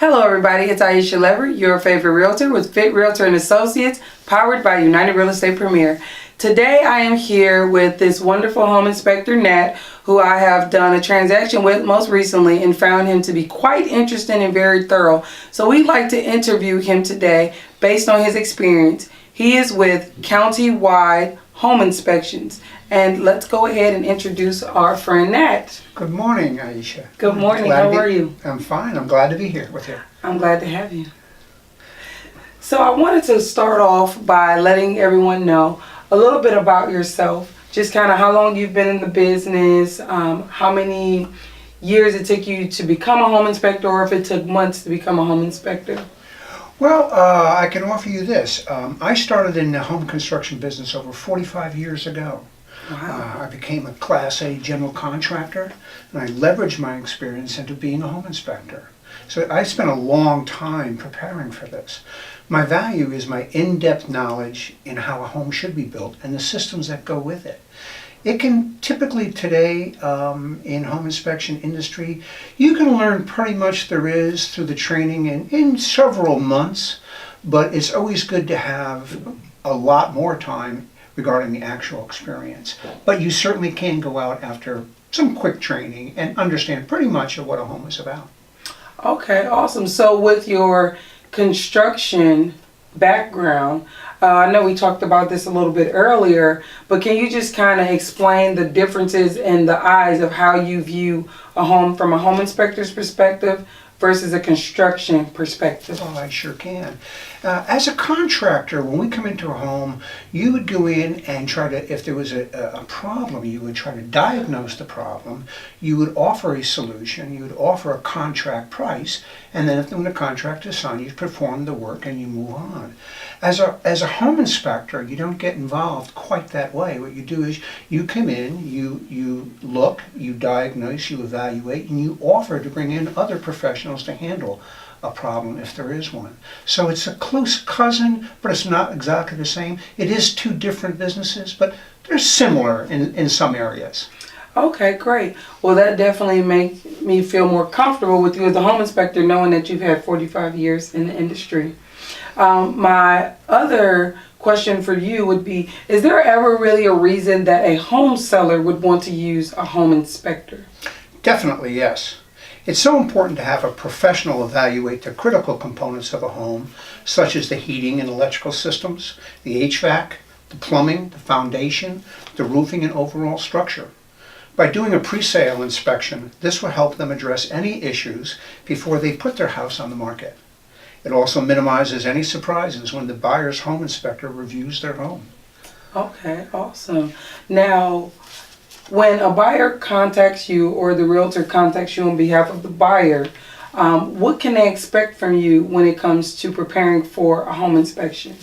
Hello everybody, it's Aisha Lever, your favorite realtor with Fit Realtor and Associates, powered by United Real Estate Premier. Today I am here with this wonderful home inspector, Nat, who I have done a transaction with most recently and found him to be quite interesting and very thorough. So we'd like to interview him today based on his experience. He is with Countywide Home Inspections. And let's go ahead and introduce our friend Nat. Good morning, Aisha. Good morning. How are you? I'm fine. I'm glad to be here with you. I'm glad to have you. So I wanted to start off by letting everyone know a little bit about yourself. Just kind of how long you've been in the business, how many years it took you to become a home inspector, or if it took months to become a home inspector. Well, I can offer you this. I started in the home construction business over 45 years ago. Wow. I became a Class A general contractor, and I leveraged my experience into being a home inspector. So I spent a long time preparing for this. My value is my in-depth knowledge in how a home should be built and the systems that go with it. It can typically today in home inspection industry, you can learn pretty much there is through the training in several months, but it's always good to have a lot more time regarding the actual experience. But you certainly can go out after some quick training and understand pretty much of what a home is about. Okay, awesome. So with your construction background, I know we talked about this a little bit earlier, but can you just kind of explain the differences in the eyes of how you view a home from a home inspector's perspective versus a construction perspective? Oh, I sure can. As a contractor, when we come into a home, you would go in and try to, if there was a problem, you would try to diagnose the problem, you would offer a solution, you would offer a contract price, and then when the contract is signed, you perform the work and you move on. As a home inspector, you don't get involved quite that way. What you do is you come in, you look, you diagnose, you evaluate, and you offer to bring in other professionals to handle a problem if there is one. So it's a close cousin, but it's not exactly the same. It is two different businesses, but they're similar in some areas. Okay, great. Well, that definitely makes me feel more comfortable with you as a home inspector, knowing that you've had 45 years in the industry. My other question for you would be, is there ever really a reason that a home seller would want to use a home inspector? Definitely, yes. It's so important to have a professional evaluate the critical components of a home, such as the heating and electrical systems, the HVAC, the plumbing, the foundation, the roofing, and overall structure. By doing a pre-sale inspection, this will help them address any issues before they put their house on the market. It also minimizes any surprises when the buyer's home inspector reviews their home. Okay, awesome. Now, when a buyer contacts you or the realtor contacts you on behalf of the buyer, what can they expect from you when it comes to preparing for a home inspection?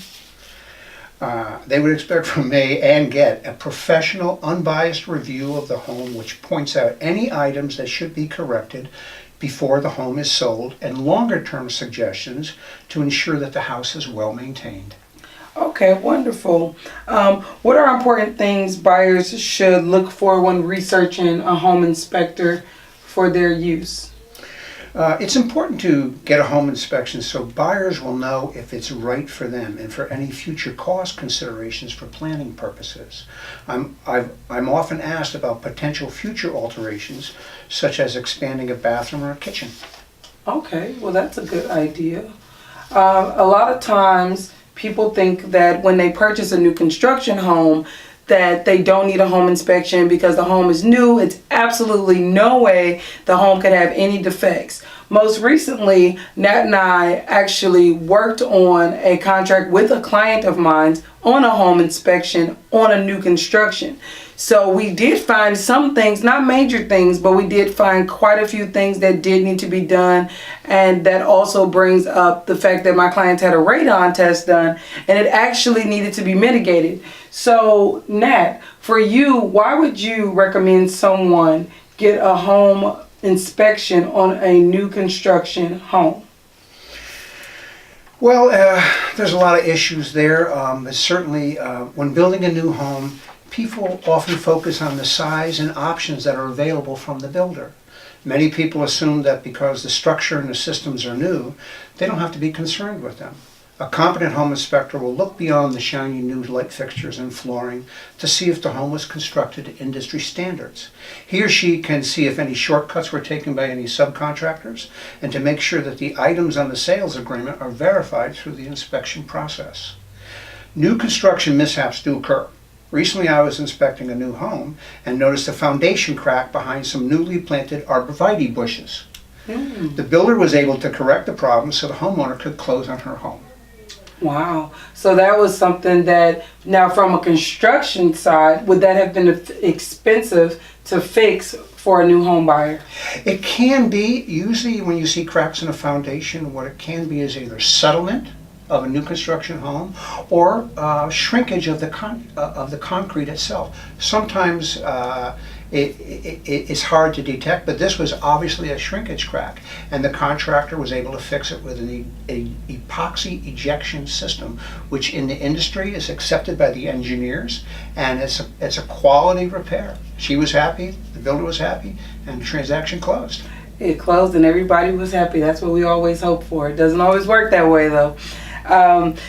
They would expect from me and get a professional, unbiased review of the home which points out any items that should be corrected before the home is sold, and longer-term suggestions to ensure that the house is well maintained. Okay, wonderful. What are important things buyers should look for when researching a home inspector for their use? It's important to get a home inspection so buyers will know if it's right for them and for any future cost considerations for planning purposes. I'm often asked about potential future alterations, such as expanding a bathroom or a kitchen. Okay, well that's a good idea. A lot of times people think that when they purchase a new construction home that they don't need a home inspection because the home is new. It's absolutely no way the home could have any defects. Most recently, Nat and I actually worked on a contract with a client of mine on a home inspection on a new construction. So we did find some things, not major things, but we did find quite a few things that did need to be done. And that also brings up the fact that my clients had a radon test done and it actually needed to be mitigated. So Nat, for you, why would you recommend someone get a home inspection on a new construction home? Well, there's a lot of issues there. But certainly, when building a new home, people often focus on the size and options that are available from the builder. Many people assume that because the structure and the systems are new, they don't have to be concerned with them. A competent home inspector will look beyond the shiny new light fixtures and flooring to see if the home was constructed to industry standards. He or she can see if any shortcuts were taken by any subcontractors and to make sure that the items on the sales agreement are verified through the inspection process. New construction mishaps do occur. Recently I was inspecting a new home and noticed a foundation crack behind some newly planted arborvitae bushes. The builder was able to correct the problem so the homeowner could close on her home. Wow. So that was something that, now from a construction side, would that have been expensive to fix for a new home buyer? It can be. Usually when you see cracks in a foundation, what it can be is either settlement of a new construction home or shrinkage of the concrete itself. Sometimes it's hard to detect, but this was obviously a shrinkage crack, and the contractor was able to fix it with an epoxy ejection system, which in the industry is accepted by the engineers, and it's a quality repair. She was happy, the builder was happy, and the transaction closed. It closed and everybody was happy. That's what we always hope for. It doesn't always work that way though.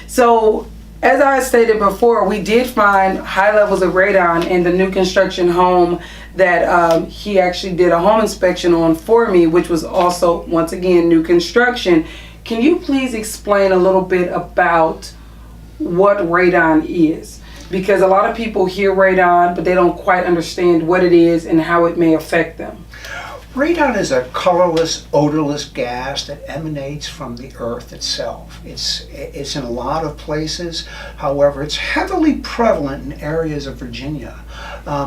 So as I stated before, we did find high levels of radon in the new construction home that he actually did a home inspection on for me, which was also, once again, new construction. Can you please explain a little bit about what radon is? Because a lot of people hear radon, but they don't quite understand what it is and how it may affect them. Radon is a colorless, odorless gas that emanates from the earth itself. It's in a lot of places. However, it's heavily prevalent in areas of Virginia.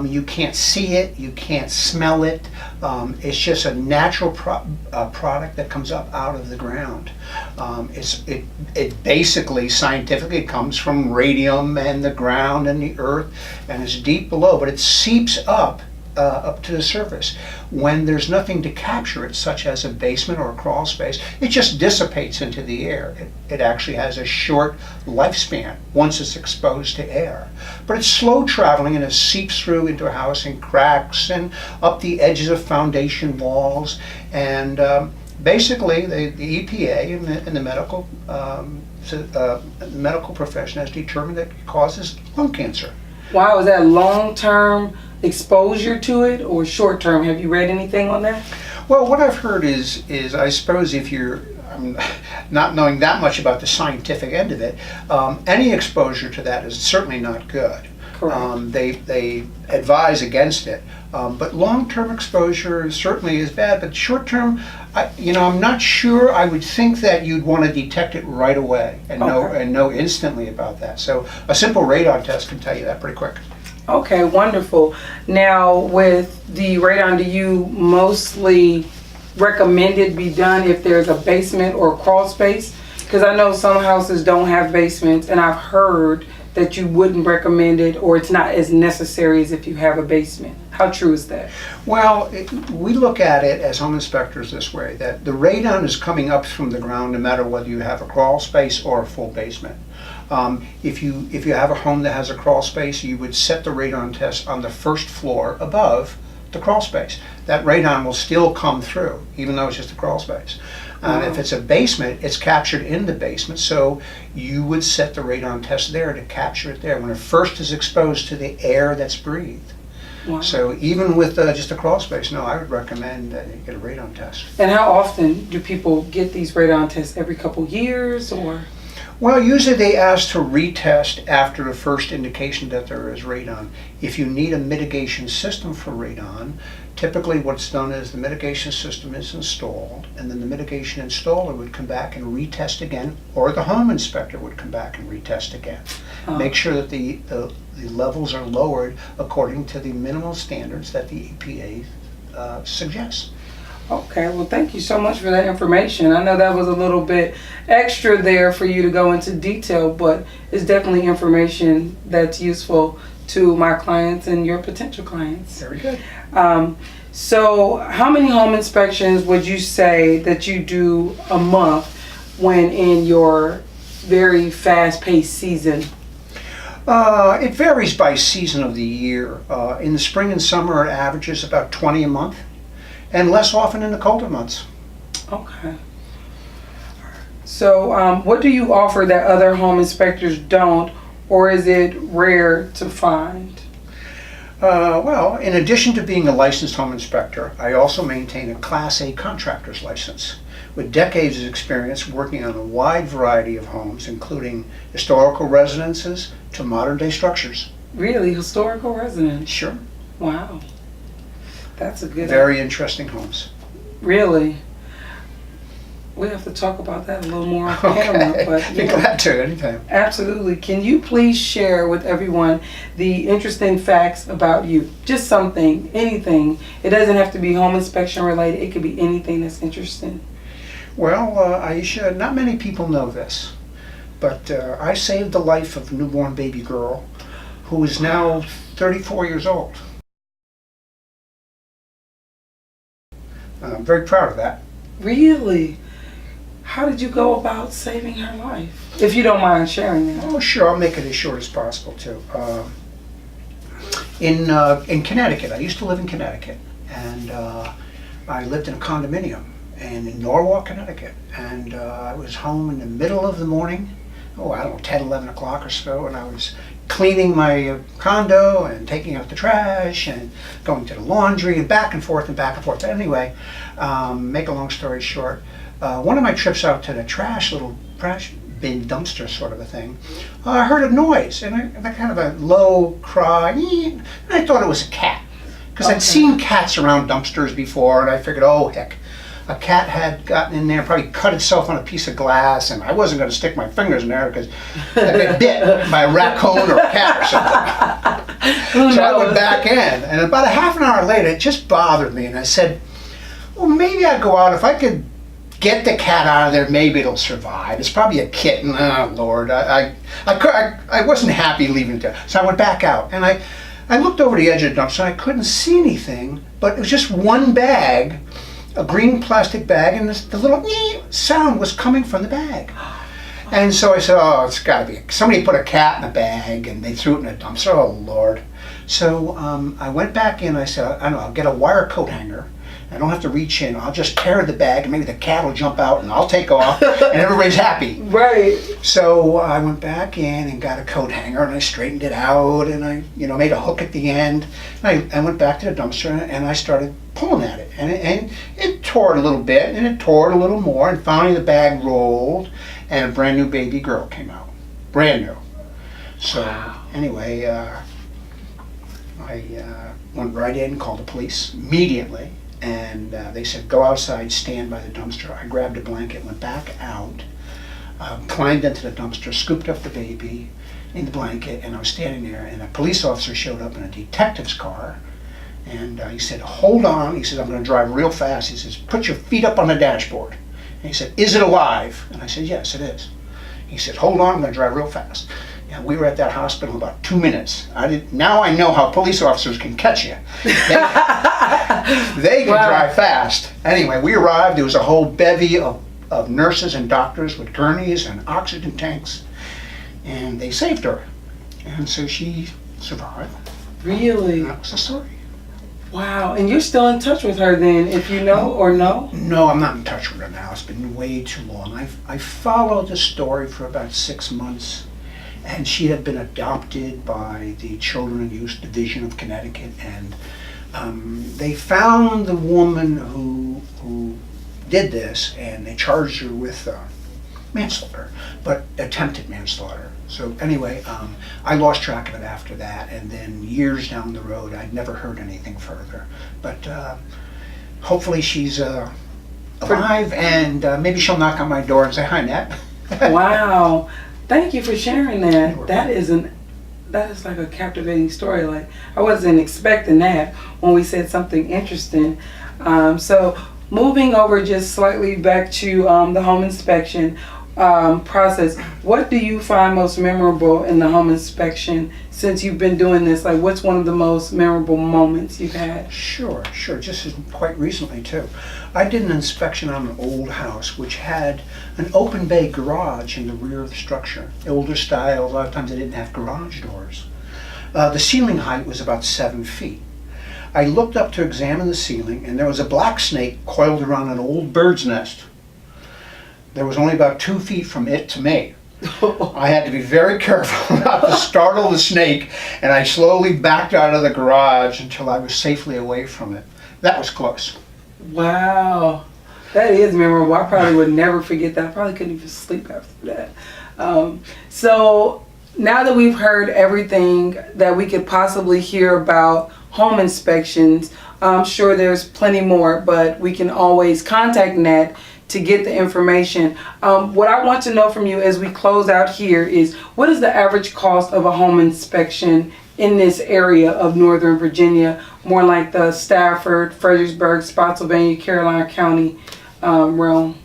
You can't see it, you can't smell it. It's just a natural product that comes up out of the ground. It basically, scientifically, comes from radium and the ground and the earth, and it's deep below, but it seeps up to the surface. When there's nothing to capture it, such as a basement or a crawl space, it just dissipates into the air. It actually has a short lifespan once it's exposed to air. But it's slow traveling, and it seeps through into a house in cracks and up the edges of foundation walls. And basically, the EPA and the medical profession has determined that it causes lung cancer. Wow, is that long-term exposure to it or short-term? Have you read anything on that? Well, what I've heard is I suppose if you're not knowing that much about the scientific end of it, any exposure to that is certainly not good. Correct. They advise against it, but long-term exposure certainly is bad. But short-term, I'm not sure. I would think that you'd want to detect it right away and know instantly about that. So a simple radon test can tell you that pretty quick. Okay, wonderful. Now, with the radon, do you mostly recommend it be done if there's a basement or a crawl space? Because I know some houses don't have basements, and I've heard that you wouldn't recommend it, or it's not as necessary as if you have a basement. How true is that? Well, we look at it as home inspectors this way, that the radon is coming up from the ground no matter whether you have a crawl space or a full basement. If you have a home that has a crawl space, you would set the radon test on the first floor above the crawl space. That radon will still come through, even though it's just a crawl space. If it's a basement, it's captured in the basement, so you would set the radon test there to capture it there when it first is exposed to the air that's breathed. Wow. So even with just a crawl space, no, I would recommend that you get a radon test. And how often do people get these radon tests? Every couple years, or? Well, usually they ask to retest after the first indication that there is radon. If you need a mitigation system for radon, typically what's done is the mitigation system is installed, and then the mitigation installer would come back and retest again, or the home inspector would come back and retest again. Make sure that the levels are lowered according to the minimal standards that the EPA suggests. Okay, well, thank you so much for that information. I know that was a little bit extra there for you to go into detail, but it's definitely information that's useful to my clients and your potential clients. Very good. So how many home inspections would you say that you do a month when in your very fast-paced season? It varies by season of the year. In the spring and summer, it averages about 20 a month. and less often in the colder months. Okay. So, what do you offer that other home inspectors don't, or is it rare to find? Well, in addition to being a licensed home inspector, I also maintain a Class A contractor's license with decades of experience working on a wide variety of homes, including historical residences to modern day structures. Really? Historical residence? Sure. Wow. That's a good Very interesting homes. Really? We have to talk about that a little more on camera. But, Be glad to, anytime. Absolutely. Can you please share with everyone the interesting facts about you? Just something, anything. It doesn't have to be home inspection related. It could be anything that's interesting. Well, Aisha, not many people know this, but I saved the life of a newborn baby girl who is now 34 years old. I'm very proud of that. Really? How did you go about saving her life? If you don't mind sharing that. Oh, sure, I'll make it as short as possible, too. In Connecticut, I used to live in Connecticut, and I lived in a condominium in Norwalk, Connecticut, and I was home in the middle of the morning, I don't know, 10, 11 o'clock or so, and I was cleaning my condo and taking out the trash and going to the laundry and back and forth and back and forth. But anyway, make a long story short, one of my trips out to the little trash bin dumpster sort of a thing, I heard a noise and a kind of a low cry, and I thought it was a cat because I'd seen cats around dumpsters before, and I figured, oh heck, a cat had gotten in there, probably cut itself on a piece of glass, and I wasn't going to stick my fingers in there because I'd been bit by a raccoon or a cat or something. So I went back in, and about a half an hour later, it just bothered me, and I said, well, maybe I'd go out. If I could get the cat out of there, maybe it'll survive. It's probably a kitten. Oh, Lord. I wasn't happy leaving it there. So I went back out, and I looked over the edge of the dumpster, and I couldn't see anything, but it was just one bag, a green plastic bag, and the little sound was coming from the bag. And so I said, oh, it's got to be, somebody put a cat in a bag and they threw it in a dumpster. Oh, Lord. So I went back in, I said, I don't know, I'll get a wire coat hanger. I don't have to reach in. I'll just carry the bag and maybe the cat will jump out and I'll take off and everybody's happy. Right. So I went back in and got a coat hanger and I straightened it out and I made a hook at the end. And I went back to the dumpster and I started pulling at it. And it tore it a little bit and it tore it a little more, and finally the bag rolled and a brand new baby girl came out. Brand new. So anyway, I went right in, called the police immediately. And they said, go outside, stand by the dumpster. I grabbed a blanket, went back out, climbed into the dumpster, scooped up the baby in the blanket, and I was standing there, and a police officer showed up in a detective's car, and he said, hold on. He said, I'm going to drive real fast. He says, put your feet up on the dashboard. And he said, is it alive? And I said, yes, it is. He said, hold on, I'm going to drive real fast. And we were at that hospital in about 2 minutes. Now I know how police officers can catch you. They can drive fast. Anyway, we arrived. There was a whole bevy of nurses and doctors with gurneys and oxygen tanks. And they saved her. And so she survived. Really? And that was the story. Wow. And you're still in touch with her then, if you know or no? No, I'm not in touch with her now. It's been way too long. I followed the story for about 6 months. And she had been adopted by the Children and Youth Division of Connecticut, and they found the woman who did this, and they charged her with manslaughter, but attempted manslaughter. So anyway, I lost track of it after that, and then years down the road, I'd never heard anything further. But hopefully she's alive, and maybe she'll knock on my door and say, hi, Nat. Wow. Thank you for sharing that. That is like a captivating story. Like, I wasn't expecting that when we said something interesting. So moving over just slightly back to the home inspection process, what do you find most memorable in the home inspection since you've been doing this? Like, what's one of the most memorable moments you've had? Sure. Just quite recently too. I did an inspection on an old house which had an open bay garage in the rear of the structure. Older style, a lot of times they didn't have garage doors. The ceiling height was about 7 feet. I looked up to examine the ceiling, and there was a black snake coiled around an old bird's nest. There was only about 2 feet from it to me. I had to be very careful not to startle the snake, and I slowly backed out of the garage until I was safely away from it. That was close. Wow. That is memorable. I probably would never forget that. I probably couldn't even sleep after that. So now that we've heard everything that we could possibly hear about home inspections, I'm sure there's plenty more, but we can always contact Nat to get the information. What I want to know from you as we close out here is, what is the average cost of a home inspection in this area of Northern Virginia, more like the Stafford, Fredericksburg, Spotsylvania, Caroline County realm?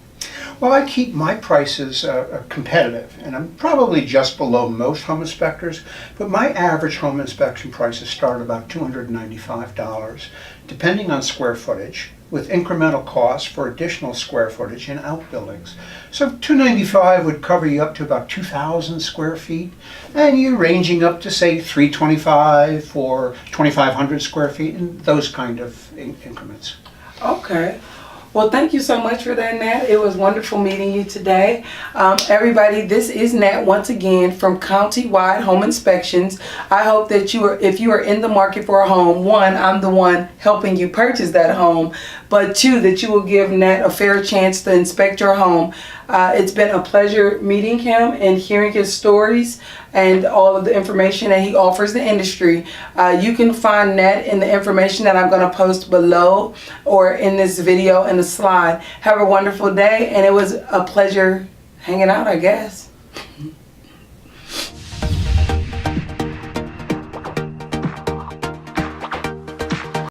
Well, I keep my prices competitive, and I'm probably just below most home inspectors, but my average home inspection prices start about $295, depending on square footage, with incremental costs for additional square footage in outbuildings. So $295 would cover you up to about 2,000 square feet, and you're ranging up to, say, $325 for 2,500 square feet, and those kind of increments. Okay. Well, thank you so much for that, Nat. It was wonderful meeting you today. Everybody, this is Nat once again from Countywide Home Inspections. I hope that if you are in the market for a home, one, I'm the one helping you purchase that home, but two, that you will give Nat a fair chance to inspect your home. It's been a pleasure meeting him and hearing his stories and all of the information that he offers the industry. You can find Nat in the information that I'm going to post below or in this video and the slide. Have a wonderful day, and it was a pleasure hanging out, I guess.